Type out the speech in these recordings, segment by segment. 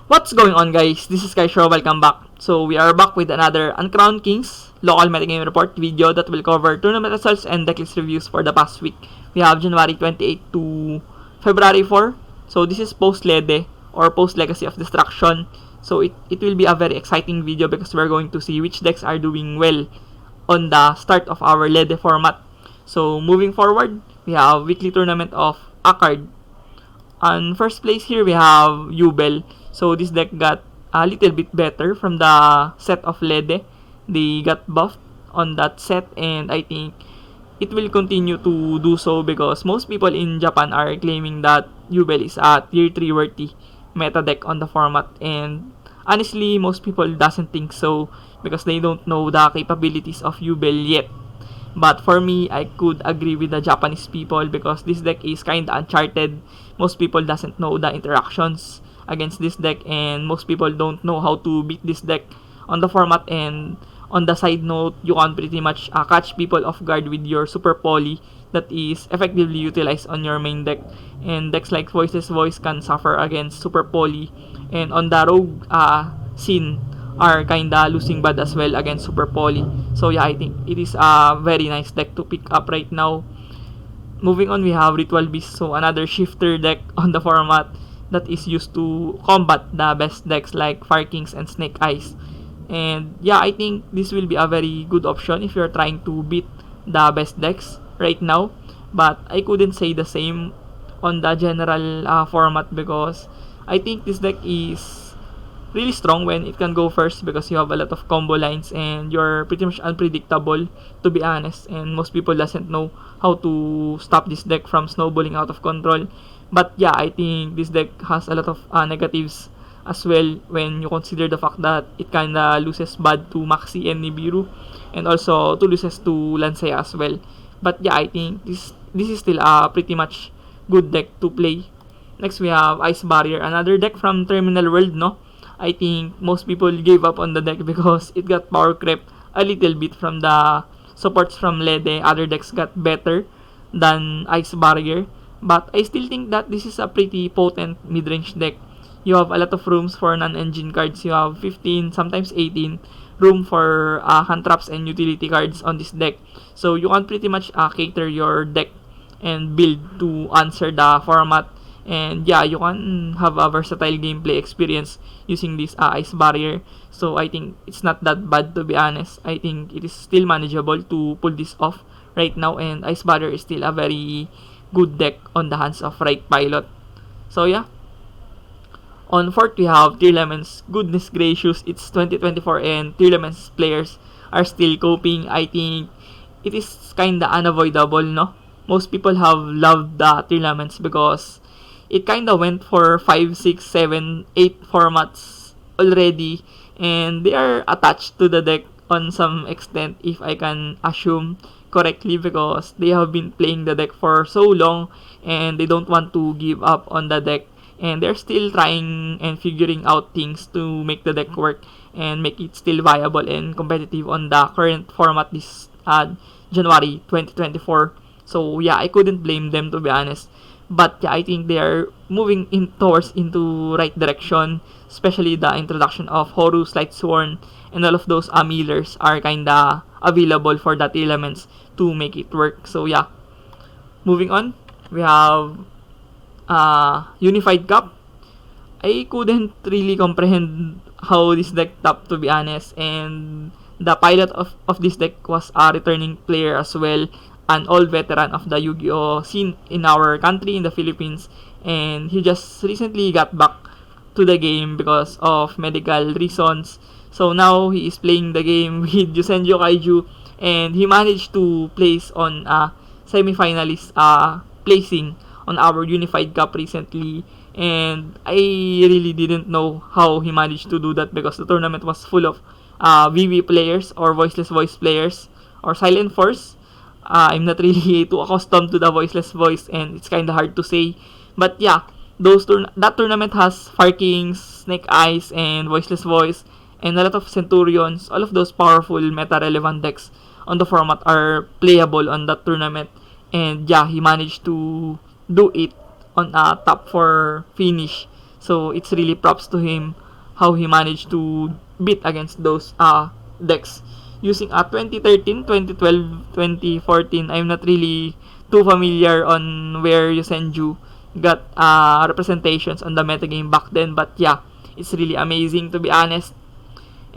What's going on, guys? This is Kashira, welcome back. So we are back with another Uncrowned Kings local metagame report video that will cover tournament results and decklist reviews for the past week. We have January 28 to February 4. So this is post-Lede or post-Legacy of Destruction. So it will be a very exciting video because we're going to see which decks are doing well on the start of our Lede format. So moving forward, we have weekly tournament of Akkad. On first place here, we have Yubel. So this deck got a little bit better from the set of Lede. They got buffed on that set, and I think it will continue to do so because most people in Japan are claiming that Yubel is a tier 3 worthy meta deck on the format, and honestly most people doesn't think so because they don't know the capabilities of Yubel yet. But for me, I could agree with the Japanese people because this deck is kinda uncharted. Most people doesn't know the interactions against this deck, and most people don't know how to beat this deck on the format. And on the side note, you can pretty much catch people off guard with your super poly that is effectively utilized on your main deck. And decks like Voiceless Voice can suffer against super poly, and on the rogue scene are kinda losing bad as well against super poly. So yeah, I think it is a very nice deck to pick up right now. Moving on, we have Ritual Beast, so another shifter deck on the format that is used to combat the best decks like Fire Kings and Snake Eyes. And yeah, I think this will be a very good option if you're trying to beat the best decks right now. But I couldn't say the same on the general format because I think this deck is really strong when it can go first because you have a lot of combo lines and you're pretty much unpredictable, to be honest, and most people doesn't know how to stop this deck from snowballing out of control. But yeah, I think this deck has a lot of negatives as well when you consider the fact that it kinda loses bad to Maxi and Nibiru, and also to loses to Lancea as well. But yeah, I think this is still a pretty much good deck to play. Next, we have Ice Barrier, another deck from Terminal World, no? I think most people gave up on the deck because it got power creep a little bit from the supports from Lede. Other decks got better than Ice Barrier, but I still think that this is a pretty potent mid-range deck. You have a lot of rooms for non-engine cards. You have 15, sometimes 18 room for hand traps and utility cards on this deck. So you can pretty much cater your deck and build to answer the format. And yeah, you can have a versatile gameplay experience using this Ice Barrier. So I think it's not that bad, to be honest. I think it is still manageable to pull this off right now, and Ice Barrier is still a very good deck on the hands of right pilot. So yeah. On fourth, we have Tear Lemons. Goodness gracious, it's 2024 and Tear Lemons players are still coping. I think it is kinda unavoidable, no? Most people have loved the Tear Lemons because it kinda went for 5, 6, 7, 8 formats already, and they are attached to the deck on some extent, if I can assume correctly, because they have been playing the deck for so long and they don't want to give up on the deck, and they're still trying and figuring out things to make the deck work and make it still viable and competitive on the current format this January 2024. So yeah, I couldn't blame them, to be honest. But yeah, I think they are moving in towards into right direction, especially the introduction of Horus, Lightsworn, and all of those millers are kinda available for that elements to make it work. So yeah, moving on, we have Unified Cup. I couldn't really comprehend how this deck topped, to be honest, and the pilot of this deck was a returning player as well, an old veteran of the Yu-Gi-Oh scene in our country, in the Philippines, and he just recently got back to the game because of medical reasons. So now he is playing the game with Yusenjo Kaiju, and he managed to place on a semi-finalist placing on our Unified Cup recently, and I really didn't know how he managed to do that because the tournament was full of VV players or Voiceless Voice players or Silent Force. I'm not really too accustomed to the Voiceless Voice, and it's kind of hard to say. But yeah, that tournament has Fire Kings, Snake Eyes, and Voiceless Voice, and a lot of Centurions. All of those powerful meta-relevant decks on the format are playable on that tournament. And yeah, he managed to do it on a top 4 finish So it's really props to him how he managed to beat against those decks using 2013, 2012, 2014. I'm not really too familiar on where Yusenju got representations on the metagame back then, but yeah, it's really amazing to be honest.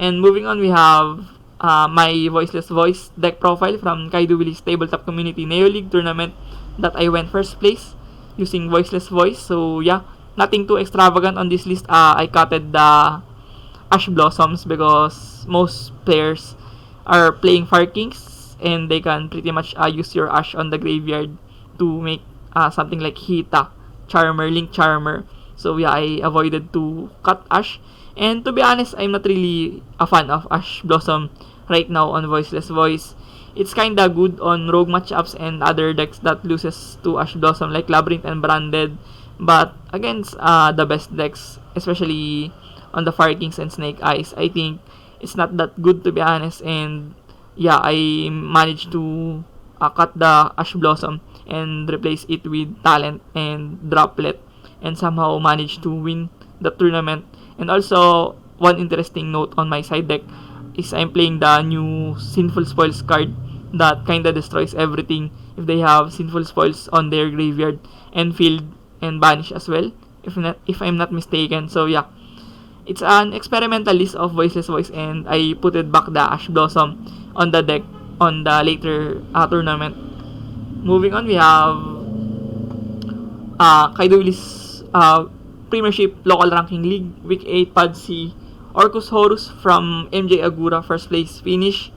And moving on, we have my Voiceless Voice deck profile from Kaido Willy's Tabletop Community Neo League tournament that I went first place using Voiceless Voice. So yeah, nothing too extravagant on this list. I cutted the Ash Blossoms because most players are playing Fire Kings and they can pretty much use your Ash on the graveyard to make something like Hita, Charmer, Link Charmer. So yeah, I avoided to cut Ash. And to be honest, I'm not really a fan of Ash Blossom right now on Voiceless Voice. It's kinda good on rogue matchups and other decks that loses to Ash Blossom like Labyrinth and Branded. But against the best decks, especially on the Fire Kings and Snake Eyes, I think it's not that good to be honest. And yeah, I managed to cut the Ash Blossom and replace it with Talent and Droplet and somehow managed to win the tournament. And also, one interesting note on my side deck is I'm playing the new Sinful Spoils card that kinda destroys everything if they have Sinful Spoils on their graveyard and field and banish as well, if I'm not mistaken. So yeah, it's an experimental list of Voiceless Voice and I put it back the Ash Blossom on the deck on the later tournament. Moving on, we have Kaido Willy's Premiership Local Ranking League Week 8 Pod C Orcus Horus from MJ Agura first place finish.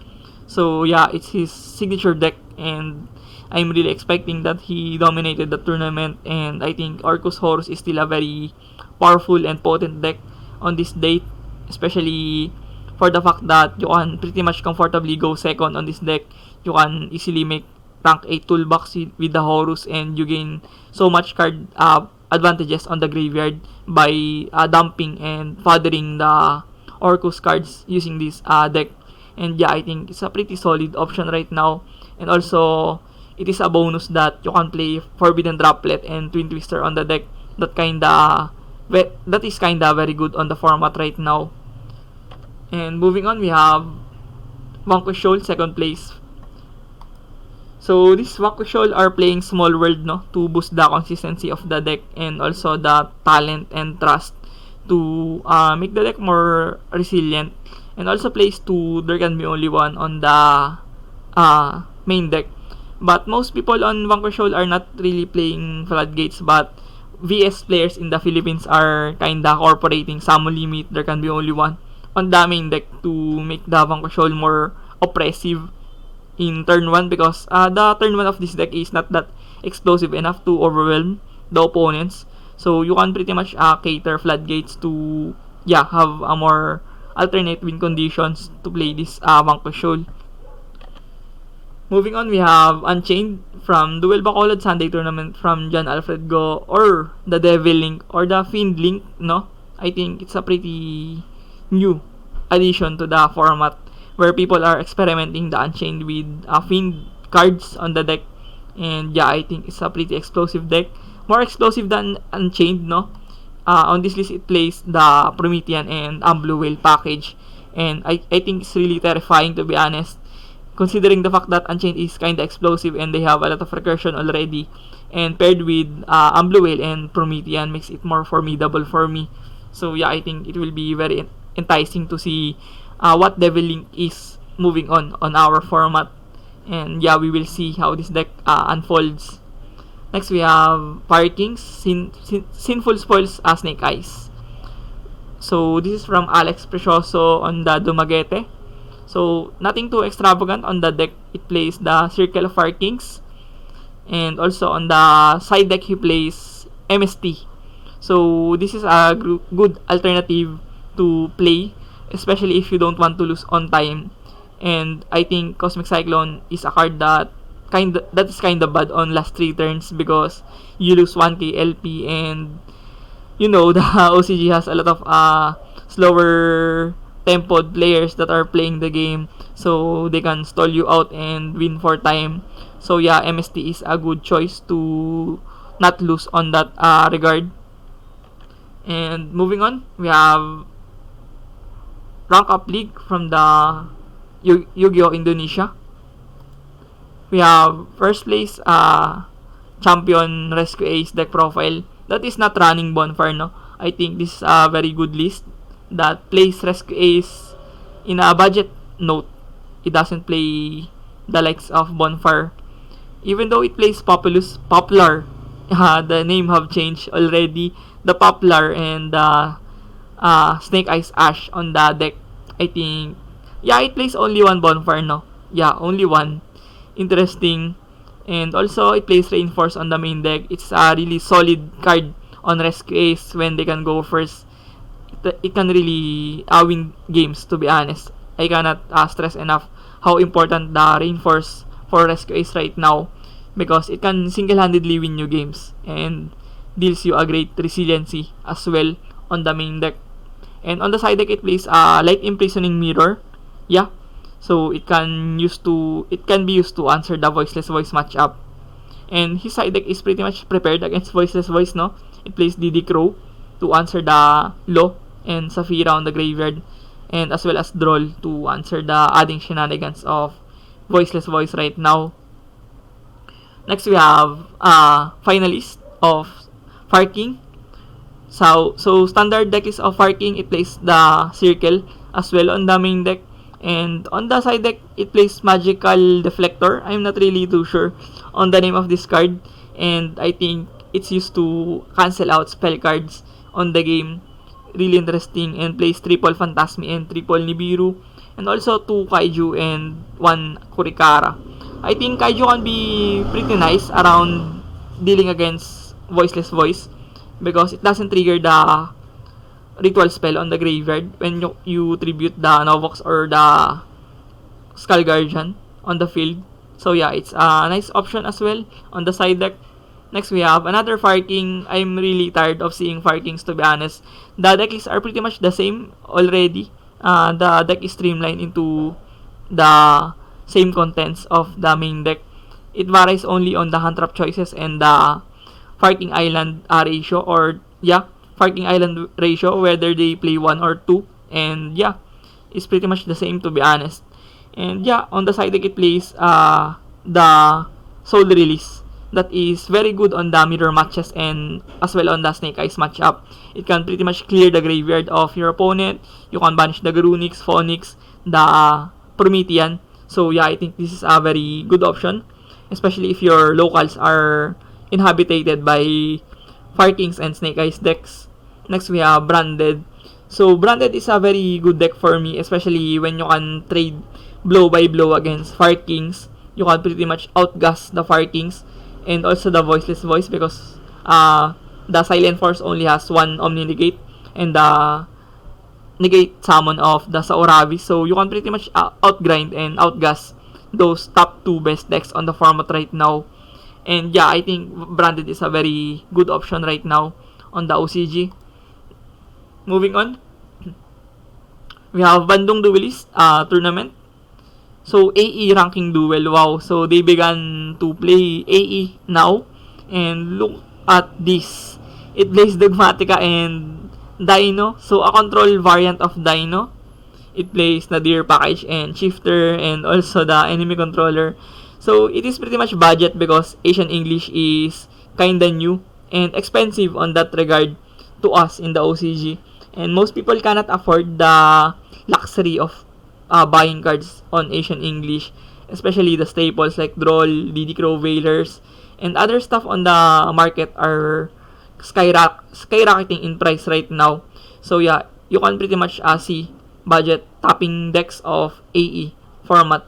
So yeah, it's his signature deck and I'm really expecting that he dominated the tournament, and I think Orcus Horus is still a very powerful and potent deck on this date, especially for the fact that you can pretty much comfortably go second on this deck. You can easily make rank 8 toolbox with the Horus and you gain so much card advantages on the graveyard by dumping and fathering the Orcus cards using this deck. And yeah, I think it's a pretty solid option right now. And also, it is a bonus that you can play Forbidden Droplet and Twin Twister on the deck. That is kinda very good on the format right now. And moving on, we have Vanquish Shoal, second place. So this Vanquish Shoal are playing Small World, no, to boost the consistency of the deck and also the talent and trust to make the deck more resilient. And also plays to There Can Be Only One on the main deck. But most people on Vanquish Shoal are not really playing Floodgates, but VS players in the Philippines are kinda incorporating Summon Limit, There Can Be Only One on the main deck to make the Vanquish Shoal more oppressive in turn 1 because the turn 1 of this deck is not that explosive enough to overwhelm the opponents. So you can pretty much cater Floodgates to have a more alternate win conditions to play this Vanquish Shoal. Moving on, we have Unchained from Duel Bacolod Sunday Tournament from John Alfred Go or the Devil Link or the Fiend Link, no? I think it's a pretty new addition to the format where people are experimenting the Unchained with Fiend cards on the deck. And yeah, I think it's a pretty explosive deck. More explosive than Unchained, no? On this list, it plays the Promethean and Blue Whale package. And I think it's really terrifying to be honest, considering the fact that Unchained is kinda explosive and they have a lot of recursion already. And paired with Blue Whale and Promethean makes it more formidable for me. So yeah, I think it will be very enticing to see what Devil Link is moving on our format. And yeah, we will see how this deck unfolds. Next, we have Fire Kings, Sinful Spoils, Snake Eyes. So this is from Alex Precioso on the Dumaguete. So nothing too extravagant on the deck. It plays the Circle of Fire Kings. And also on the side deck, he plays MST. So this is a good alternative to play, especially if you don't want to lose on time. And I think Cosmic Cyclone is a card that is kinda bad on last 3 turns because you lose 1k LP and you know the OCG has a lot of slower tempoed players that are playing the game, so they can stall you out and win for time. So yeah, MST is a good choice to not lose on that regard. And moving on, we have Rank Up League from the Yu-Gi-Oh! Indonesia. We have first place Champion Rescue Ace deck profile. That is not running Bonfire, no? I think this is a very good list that plays Rescue Ace in a budget note. It doesn't play the likes of Bonfire. Even though it plays Popular, the name have changed already. The Popular and the Snake Eyes Ash on the deck. I think, yeah, it plays only one Bonfire, no? Yeah, only one. Interesting. And also, it plays Reinforce on the main deck. It's a really solid card on Rescue Ace when they can go first. It can really win games, to be honest. I cannot stress enough how important the Reinforce for Rescue Ace right now, because it can single-handedly win you games and deals you a great resiliency as well on the main deck. And on the side deck, it plays a Light Imprisoning Mirror. Yeah, so it can be used to answer the Voiceless Voice matchup. And his side deck is pretty much prepared against Voiceless Voice, no? It plays DD Crow to answer the Lo and Saphira on the graveyard, and as well as Droll to answer the adding shenanigans of Voiceless Voice right now. Next, we have finalist of Fire King. So standard deck is of Fire King. It plays the Circle as well on the main deck. And on the side deck, it plays Magical Deflector. I'm not really too sure on the name of this card. And I think it's used to cancel out spell cards on the game. Really interesting. And plays triple Phantasmi and triple Nibiru. And also 2 Kaiju and 1 Kurikara. I think Kaiju can be pretty nice around dealing against Voiceless Voice, because it doesn't trigger the ritual spell on the graveyard when you tribute the Novox or the Skull Guardian on the field. So yeah, it's a nice option as well on the side deck. Next, we have another Fire King. I'm really tired of seeing Fire Kings, to be honest. The deck lists are pretty much the same already. The deck is streamlined into the same contents of the main deck. It varies only on the hand trap choices and the Fighting Island ratio, or yeah, Fighting Island ratio, whether they play 1 or 2. And yeah, it's pretty much the same, to be honest. And yeah, on the side deck, it plays the Soul Release. That is very good on the mirror matches and as well on the Snake Eyes matchup. It can pretty much clear the graveyard of your opponent. You can banish the Runix, Phonix, the Promethean. So yeah, I think this is a very good option, especially if your locals are inhabited by Fire Kings and Snake Eyes decks. Next, we have Branded. So Branded is a very good deck for me, especially when you can trade blow by blow against Fire Kings. You can pretty much outgas the Fire Kings and also the Voiceless Voice, because the Silent Force only has 1 Omni Negate and the negate summon of the Sauravi. So you can pretty much outgrind and outgas those top 2 best decks on the format right now. And yeah, I think Branded is a very good option right now on the OCG. Moving on, we have Bandung Duelist tournament. So AE ranking duel, wow. So they began to play AE now. And look at this. It plays Dogmatica and Dino. So a control variant of Dino. It plays Nadir package and Shifter and also the enemy controller. So it is pretty much budget because Asian English is kinda new and expensive on that regard to us in the OCG. And most people cannot afford the luxury of buying cards on Asian English, especially the staples like Droll, DD Crow, Veilers, and other stuff on the market are skyrocketing in price right now. So yeah, you can pretty much see budget topping decks of AE format.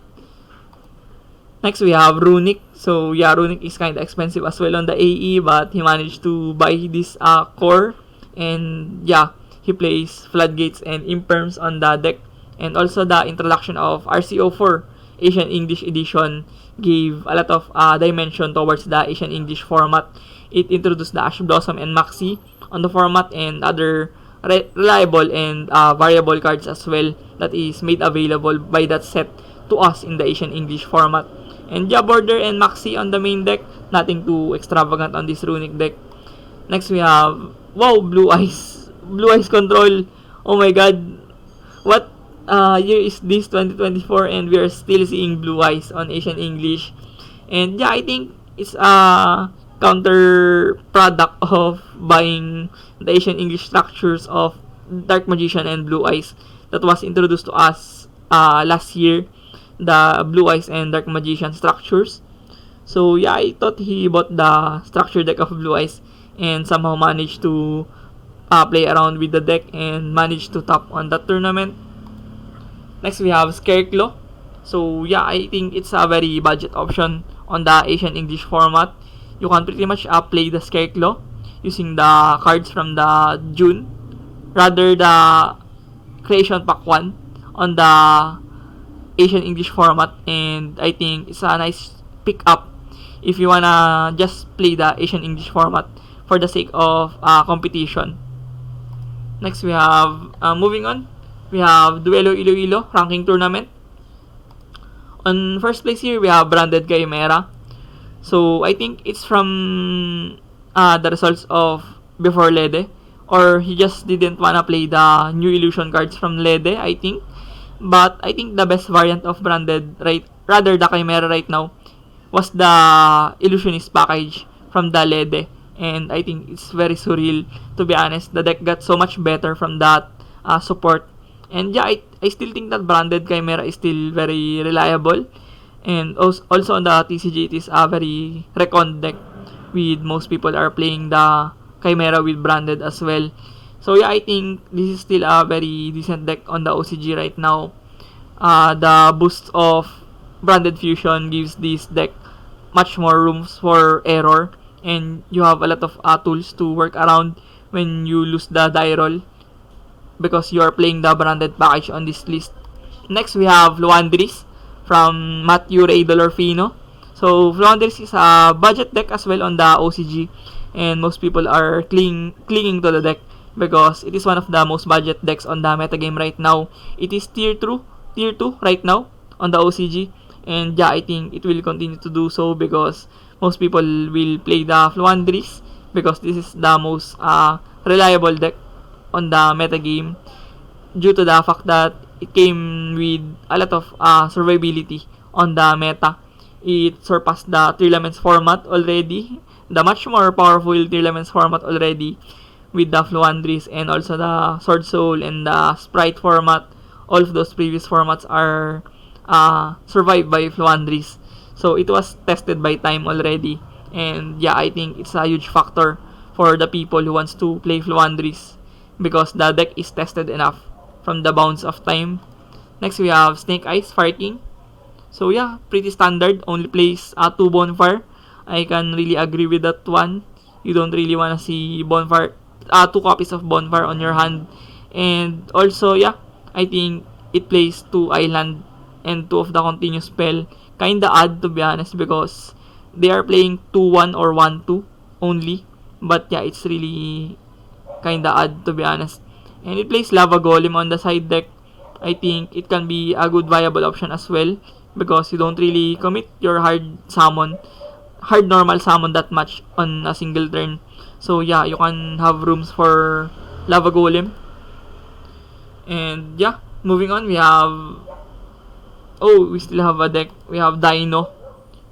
Next, we have Runick. So yeah, Runick is kind of expensive as well on the AE, but he managed to buy this core, and yeah, he plays Floodgates and Imperms on the deck. And also the introduction of RCO4 Asian English Edition gave a lot of dimension towards the Asian English format. It introduced the Ash Blossom and Maxi on the format and other reliable and variable cards as well that is made available by that set to us in the Asian English format. And yeah, Border and Maxi on the main deck. Nothing too extravagant on this Runick deck. Next, we have, wow, Blue Eyes. Blue Eyes control. Oh my god. What year is this? 2024, and we are still seeing Blue Eyes on Asian English. And yeah, I think it's a counter product of buying the Asian English structures of Dark Magician and Blue Eyes that was introduced to us last year, the Blue Eyes and Dark Magician structures. So yeah, I thought he bought the structure deck of Blue Eyes and somehow managed to play around with the deck and managed to top on that tournament. Next we have Scareclaw. So yeah, I think it's a very budget option on the Asian English format. You can pretty much play the Scareclaw using the cards from the June, rather the Creation Pack 1 on the Asian English format, and I think it's a nice pick up if you wanna just play the Asian English format for the sake of competition. Next we have, moving on, we have Duelo Iloilo ranking tournament. On first place here, we have Branded Chimera. So I think it's from the results of before Lede, or he just didn't wanna play the new illusion cards from Lede, I think. But I think the best variant of Branded, rather the Chimera right now, was the Illusionist package from the Lede. And I think it's very surreal, to be honest. The deck got so much better from that support. And yeah, I still think that Branded Chimera is still very reliable. And also on the TCG, it is a very recon deck, with most people are playing the Chimera with Branded as well. So yeah, I think this is still a very decent deck on the OCG right now. The boost of Branded Fusion gives this deck much more rooms for error, and you have a lot of tools to work around when you lose the die roll, because you are playing the Branded package on this list. Next, we have Luandris from Matthew Ray Dolorfino. So, Luandris is a budget deck as well on the OCG, and most people are clinging to the deck because it is one of the most budget decks on the metagame right now. It is tier 2 right now on the OCG, and yeah, I think it will continue to do so because most people will play the Fluandris because this is the most reliable deck on the metagame, due to the fact that it came with a lot of survivability on the meta. It surpassed the Tier Laments format already, the much more powerful Tier Laments format already, with the Fluandris and also the Sword Soul and the Sprite format. All of those previous formats are survived by Fluandris. So it was tested by time already. And yeah, I think it's a huge factor for the people who wants to play Fluandris because the deck is tested enough from the bounds of time. Next, we have Snake Eyes Fire King. So yeah, pretty standard. Only plays 2 Bonfire. I can really agree with that one. You don't really wanna see Bonfire, 2 copies of Bonfire on your hand. And also, yeah, I think it plays 2 Island and 2 of the continuous spell. Kinda odd, to be honest, because they are playing 2-1 or 1-2 only. But yeah, it's really kinda odd, to be honest. And it plays Lava Golem on the side deck. I think it can be a good viable option as well, because you don't really commit your hard normal summon that much on a single turn. So yeah, you can have rooms for Lava Golem. And yeah, moving on, we still have a deck. We have Dino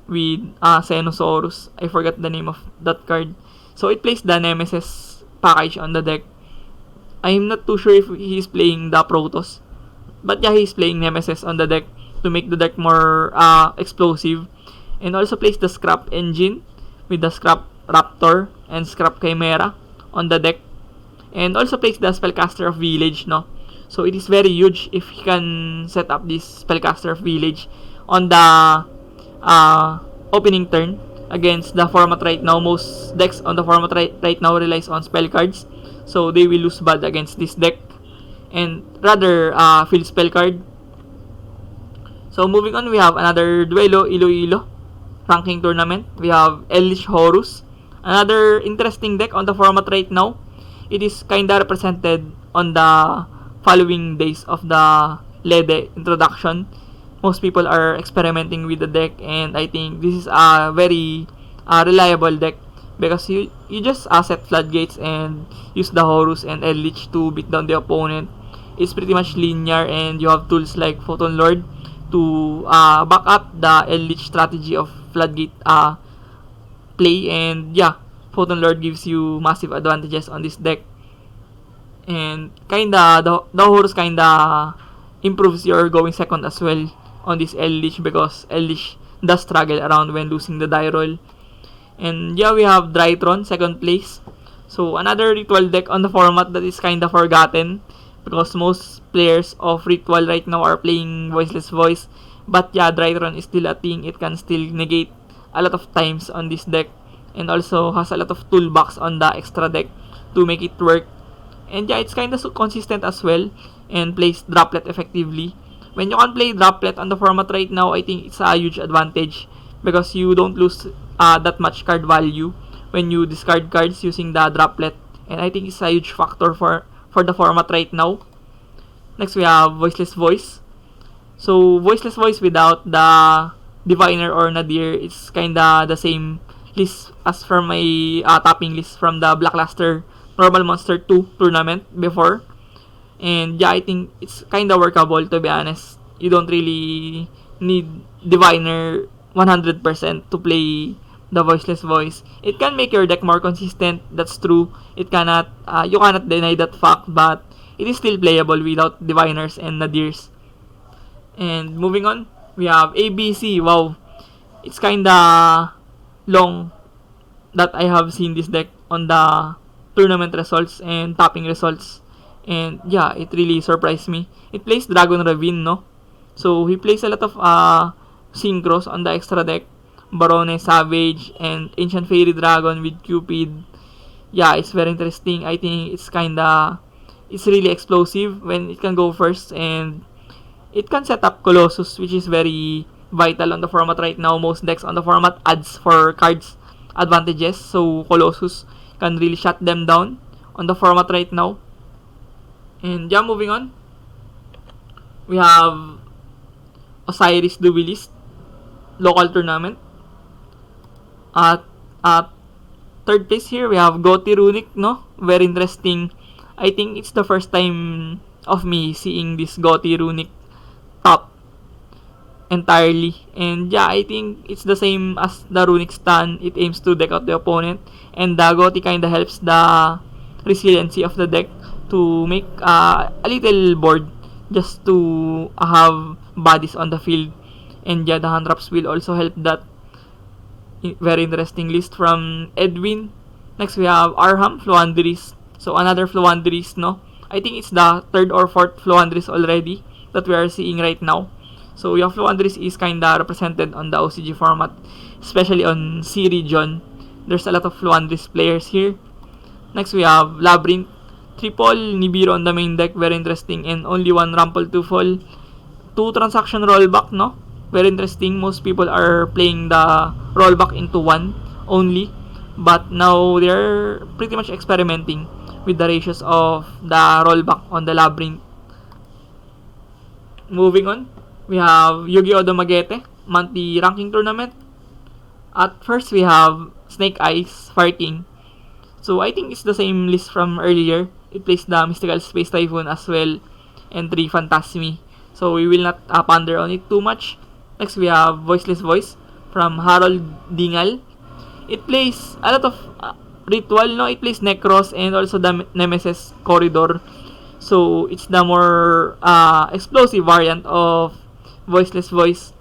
with Xenosaurus. I forgot the name of that card. So it plays the Nemesis package on the deck. I'm not too sure if he's playing the Protos, but yeah, he's playing Nemesis on the deck to make the deck more explosive. And also plays the Scrap Engine with the Scrap Raptor and Scrap Chimera on the deck. And also plays the Spellcaster of Village, no? So it is very huge if he can set up this Spellcaster of Village on the opening turn against the format right now. Most decks on the format right now relies on spell cards, so they will lose bad against this deck and rather field spell card. So moving on, we have another Duelo Iloilo ranking tournament. We have Elish Horus, another interesting deck on the format right now. It is kinda represented on the following days of the Lede introduction. Most people are experimenting with the deck, and I think this is a very reliable deck because you just set floodgates and use the Horus and Eldritch to beat down the opponent. It's pretty much linear, and you have tools like Photon Lord to back up the Eldritch strategy of floodgate play. And yeah, Photon Lord gives you massive advantages on this deck. And kinda the Horus kinda improves your going second as well on this Eldritch, because Eldritch does struggle around when losing the die roll. And yeah, we have Drytron, second place. So another ritual deck on the format that is kinda forgotten, because most players of ritual right now are playing Voiceless Voice. But yeah, Drytron is still a thing. It can still negate a lot of times on this deck, and also has a lot of toolbox on the extra deck to make it work. And yeah, it's kinda consistent as well, and plays Droplet effectively. When you can play Droplet on the format right now, I think it's a huge advantage, because you don't lose that much card value when you discard cards using the Droplet. And I think it's a huge factor for the format right now. Next, we have Voiceless Voice. So, Voiceless Voice without the Diviner or Nadir, it's kinda the same list as from my tapping list from the Blackluster Normal Monster 2 tournament before. And yeah, I think it's kinda workable, to be honest. You don't really need Diviner 100% to play the Voiceless Voice. It can make your deck more consistent, that's true. It cannot, you cannot deny that fact, but it is still playable without Diviners and Nadirs. And moving on, we have ABC. Wow, it's kinda long that I have seen this deck on the tournament results and tapping results. And yeah, it really surprised me. It plays Dragon Ravine, no? So he plays a lot of synchros on the extra deck. Barone, Savage, and Ancient Fairy Dragon with Cupid. Yeah, it's very interesting. I think it's really explosive when it can go first, and it can set up Colossus, which is very vital on the format right now. Most decks on the format adds for cards advantages, so Colossus can really shut them down on the format right now. And yeah, moving on, we have Osiris Duelist local tournament. At third place here, we have Gotti Runick, no? Very interesting. I think it's the first time of me seeing this Gotti Runick top entirely. And yeah, I think it's the same as the Runick stun. It aims to deck out the opponent, and the Gotti kinda helps the resiliency of the deck to make a little board just to have bodies on the field. And yeah, the hand traps will also help that. Very interesting list from Edwin. Next, we have Arham, Fluandris. So, another Fluandris, no? I think it's the third or fourth Fluandris already that we are seeing right now. So, yung Fluandris is kinda represented on the OCG format, especially on C region. There's a lot of Fluandris players here. Next, we have Labyrinth. Triple Nibiru on the main deck, very interesting. And only one Rumple to fall. 2 transaction rollback, no? Very interesting. Most people are playing the rollback into 1 only, but now they're pretty much experimenting with the ratios of the rollback on the Labyrinth. Moving on, we have Yu-Gi-Oh! Domagete monthly ranking tournament. At first, we have Snake Eyes, Fire King. So I think it's the same list from earlier. It plays the Mystical Space Typhoon as well, and 3 Phantasmi. So we will not ponder on it too much. Next, we have Voiceless Voice from Harold Dingal. It plays a lot of ritual, no? It plays Necros and also the Nemesis Corridor. So, it's the more explosive variant of Voiceless Voice.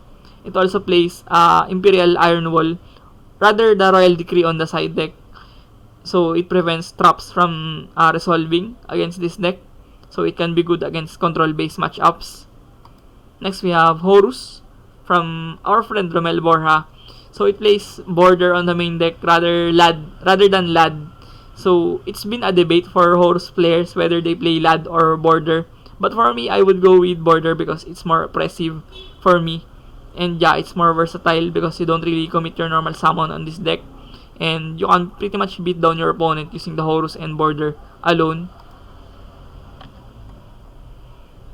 It also plays Imperial Iron Wall, rather the Royal Decree on the side deck. So, it prevents traps from resolving against this deck. So, it can be good against control-based matchups. Next, we have Horus from our friend Romel Borja. So it plays border on the main deck rather than lad. So it's been a debate for Horus players whether they play lad or border. But for me, I would go with border because it's more oppressive for me. And yeah, it's more versatile because you don't really commit your normal summon on this deck. And you can pretty much beat down your opponent using the Horus and border alone.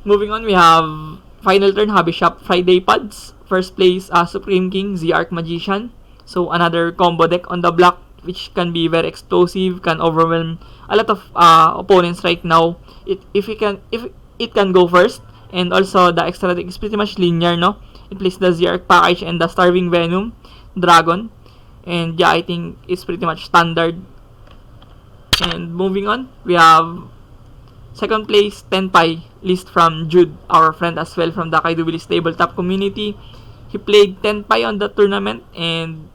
Moving on, we have Final Turn Hobby Shop Friday Pods. First place, Supreme King, Z Arc Magician. So, another combo deck on the block which can be very explosive, can overwhelm a lot of opponents right now. If it can go first, and also the extra deck is pretty much linear, no? It plays the Zerg package and the Starving Venom Dragon, and yeah, I think it's pretty much standard. And moving on, we have second place Tenpai list from Jude, our friend as well from the Kaidubilis tabletop community. He played Tenpai on the tournament, and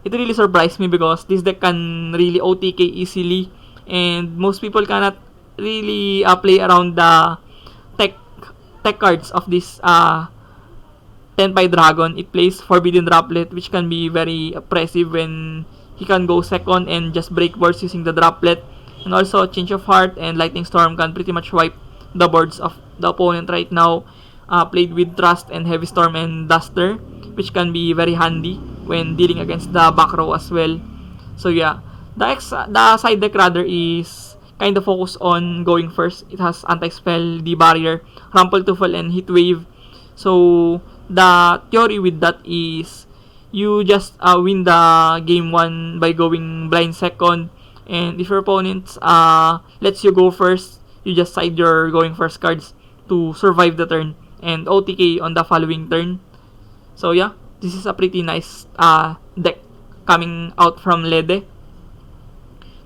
it really surprised me because this deck can really OTK easily, and most people cannot really play around the tech cards of this Tenpai Dragon. It plays Forbidden Droplet, which can be very oppressive when he can go second and just break boards using the Droplet. And also, Change of Heart and Lightning Storm can pretty much wipe the boards of the opponent right now. Played with Trust and Heavy Storm and Duster, which can be very handy when dealing against the back row as well. So yeah, the side deck rather is kind of focused on going first. It has Anti-Spell, D-Barrier, Rumple to Fall, and Heat Wave. So the theory with that is you just win the game 1 by going blind second, and if your opponent lets you go first, you just side your going first cards to survive the turn and OTK on the following turn. So yeah, this is a pretty nice deck coming out from Lede.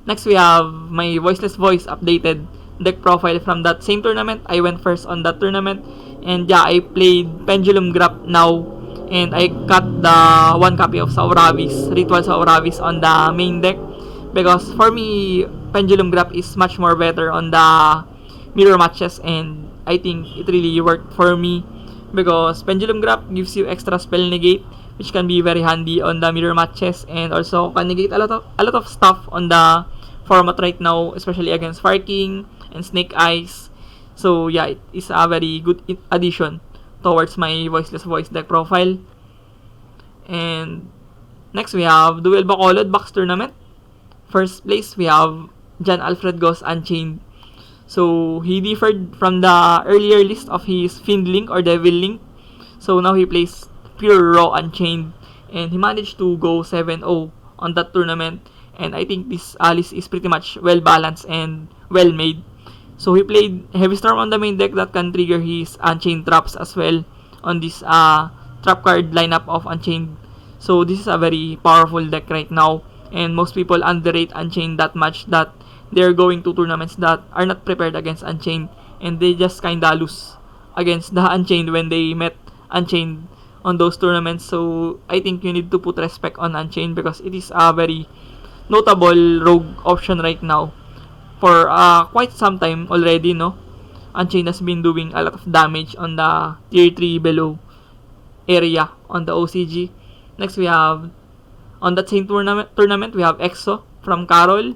Next, we have my Voiceless Voice updated deck profile from that same tournament. I went first on that tournament, and yeah, I played Pendulum Grab now, and I cut the 1 copy of Sauravis, Ritual Sauravis on the main deck, because for me, Pendulum Grab is much more better on the mirror matches, and I think it really worked for me because Pendulum Grab gives you extra spell negate, which can be very handy on the mirror matches, and also can negate a lot of stuff on the format right now, especially against Fire King and Snake Eyes. So yeah, it is a very good addition towards my Voiceless Voice deck profile. And next, we have Duel Bacolod Box Tournament. First place, we have John Alfred Goss Unchained. So he differed from the earlier list of his Fiend Link or Devil Link. So now he plays pure raw Unchained, and he managed to go 7-0 on that tournament. And I think this list is pretty much well balanced and well made. So he played Heavy Storm on the main deck that can trigger his Unchained traps as well on this trap card lineup of Unchained. So this is a very powerful deck right now, and most people underrate Unchained that much that they're going to tournaments that are not prepared against Unchained, and they just kinda lose against the Unchained when they met Unchained on those tournaments. So I think you need to put respect on Unchained because it is a very notable rogue option right now. For quite some time already, no? Unchained has been doing a lot of damage on the tier 3 below area on the OCG. Next, we have on that same tournament we have Exo from Carol.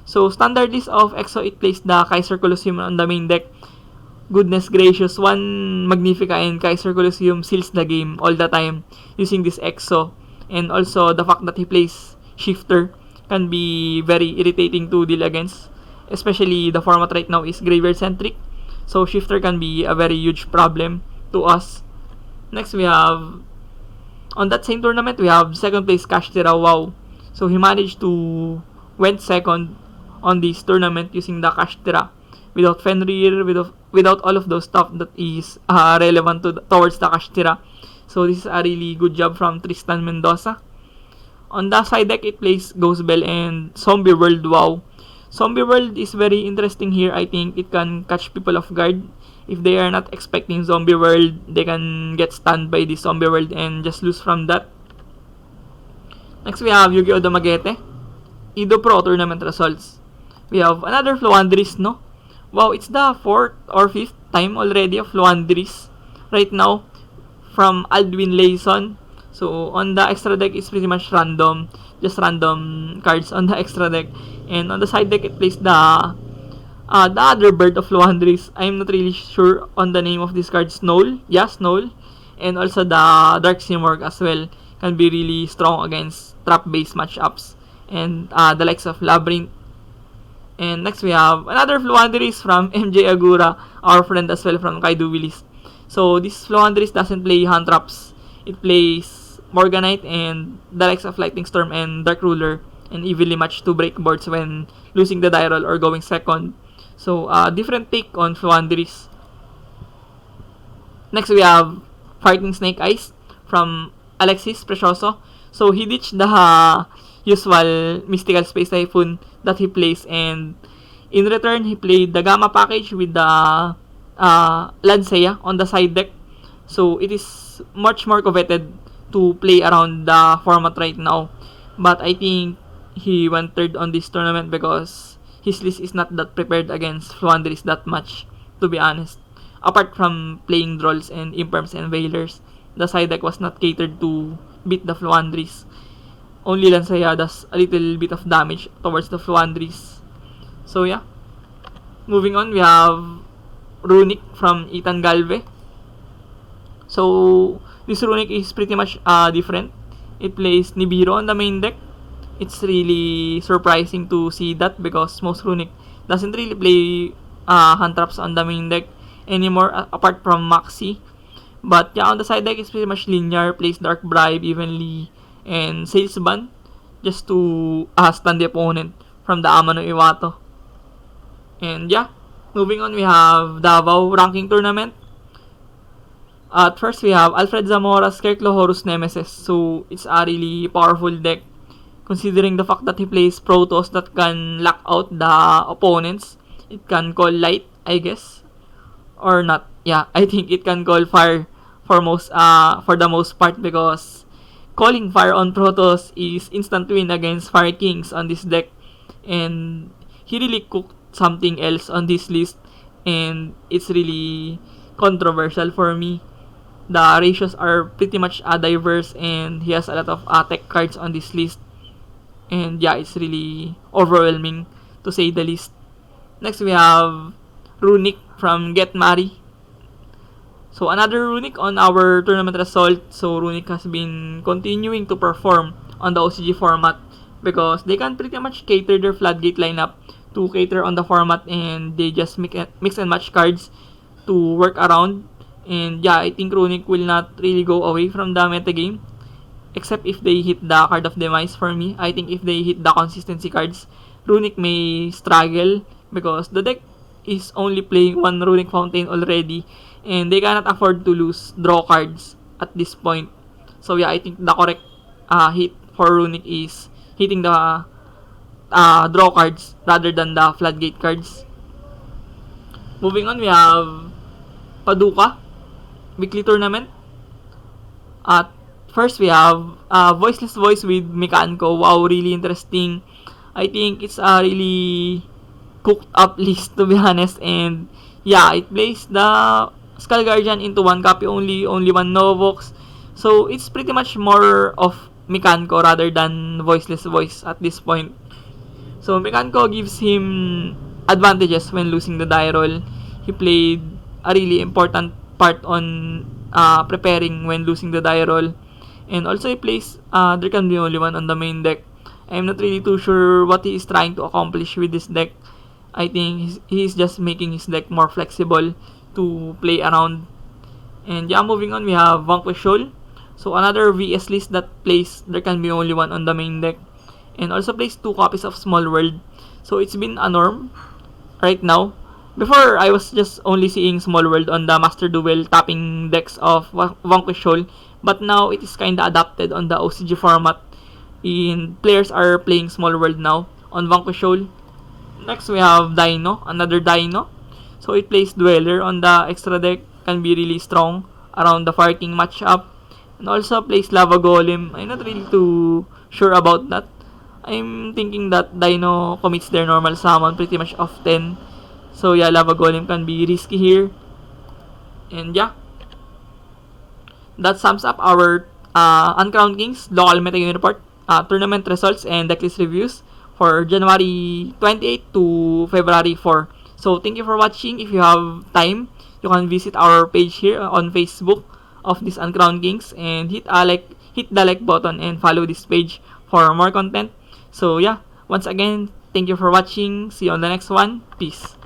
So standard list of Exo, it plays the Kaiser Colosseum on the main deck. Goodness gracious, one Magnifica and Kaiser Colosseum seals the game all the time using this Exo. And also the fact that he plays Shifter can be very irritating to deal against, especially the format right now is graveyard centric, so Shifter can be a very huge problem to us. Next, we have on that same tournament we have second place Kashira. Wow, so he managed to went second on this tournament using the Kashira without Fenrir, without all of those stuff that is relevant towards the Kashira. So this is a really good job from Tristan Mendoza. On the side deck, it plays Ghost Bell and Zombie World. Wow, Zombie World is very interesting here. I think it can catch people off guard. If they are not expecting Zombie World, they can get stunned by this Zombie World and just lose from that. Next, we have Yu-Gi-Oh! Dumaguete Ido Pro Tournament results. We have another Flowanderis, no? Wow, it's the 4th or 5th time already of Flowanderis right now from Aldwin Layson. So on the extra deck, it's pretty much random, just random cards on the extra deck. And on the side deck, it plays the other bird of Flowanderis. I'm not really sure on the name of this card. Snowl, yeah, Snowl. And also the Dark Simorg as well can be really strong against trap-based matchups and the likes of Labyrinth. And next, we have another Flowanderis from MJ Agura, our friend as well from Kaido Willis. So this Flowanderis doesn't play hand traps. It plays Morganite and the likes of Lightning Storm and Dark Ruler and evenly matched to break boards when losing the die roll or going second. So, different take on Fluanderies. Next, we have Fighting Snake Eyes from Alexis Precioso. So, he ditched the usual Mystical Space Typhoon that he plays, and in return, he played the Gamma package with the Lancea on the side deck. So, it is much more coveted to play around the format right now. But I think he went third on this tournament because his list is not that prepared against Fluanderies that much, to be honest. Apart from playing Drolls and Imperms and Veilers, the side deck was not catered to beat the Fluanderies. Only Lancea does a little bit of damage towards the Fluanderies. So yeah. Moving on, we have Runick from Ethan Galve. So, this Runick is pretty much different. It plays Nibiru on the main deck. It's really surprising to see that because most Runick doesn't really play hand traps on the main deck anymore apart from Maxi. But yeah, on the side deck, it's pretty much linear, plays Dark Bribe evenly, and Sales Ban just to stun the opponent from the Amano Iwato. And yeah, moving on, we have Davao ranking tournament. At first, we have Alfred Zamora's Kerklo Horus Nemesis. So, it's a really powerful deck considering the fact that he plays Protos that can lock out the opponents. It can call light, I guess. Or not. Yeah, I think it can call fire for the most part because calling fire on Protos is instant win against Fire Kings on this deck. And he really cooked something else on this list, and it's really controversial for me. The ratios are pretty much diverse, and he has a lot of tech cards on this list. And yeah, it's really overwhelming to say the least. Next, we have Runick from Get Mari. So, another Runick on our tournament result. So, Runick has been continuing to perform on the OCG format because they can pretty much cater their floodgate lineup to cater on the format, and they just mix and match cards to work around. And yeah, I think Runick will not really go away from the metagame except if they hit the card of demise for me. I think if they hit the consistency cards, Runick may struggle because the deck is only playing one Runick Fountain already, and they cannot afford to lose draw cards at this point. So yeah, I think the correct hit for Runick is hitting the draw cards rather than the floodgate cards. Moving on, we have Paducah weekly tournament. At first, we have Voiceless Voice with Mekanko. Wow, really interesting. I think it's a really cooked up list, to be honest. And yeah, it plays the Skull Guardian into one copy only one Novox. So it's pretty much more of Mekanko rather than Voiceless Voice at this point. So Mekanko gives him advantages when losing the die roll. He played a really important part on preparing when losing the die roll. And also he plays There Can Be Only One on the main deck. I'm not really too sure what he is trying to accomplish with this deck. I think he's just making his deck more flexible to play around. And yeah, moving on, we have Vanquish Shoal. So another VS list that plays There Can Be Only One on the main deck. And also plays 2 copies of Small World. So it's been a norm right now. Before, I was just only seeing Small World on the Master Duel tapping decks of Vanquish Shoal. But now, it is kinda adapted on the OCG format. And players are playing Small World now on Vanquish Shoal. Next, we have Dino, another Dino. So, it plays Dweller on the extra deck. Can be really strong around the Fire King matchup. And also plays Lava Golem. I'm not really too sure about that. I'm thinking that Dino commits their normal summon pretty much often. So yeah, Lava Golem can be risky here. And yeah, that sums up our Uncrowned Kings local metagame report, tournament results, and decklist reviews for January 28 to February 4. So thank you for watching. If you have time, you can visit our page here on Facebook of this Uncrowned Kings and hit the like button and follow this page for more content. So yeah, once again, thank you for watching. See you on the next one. Peace.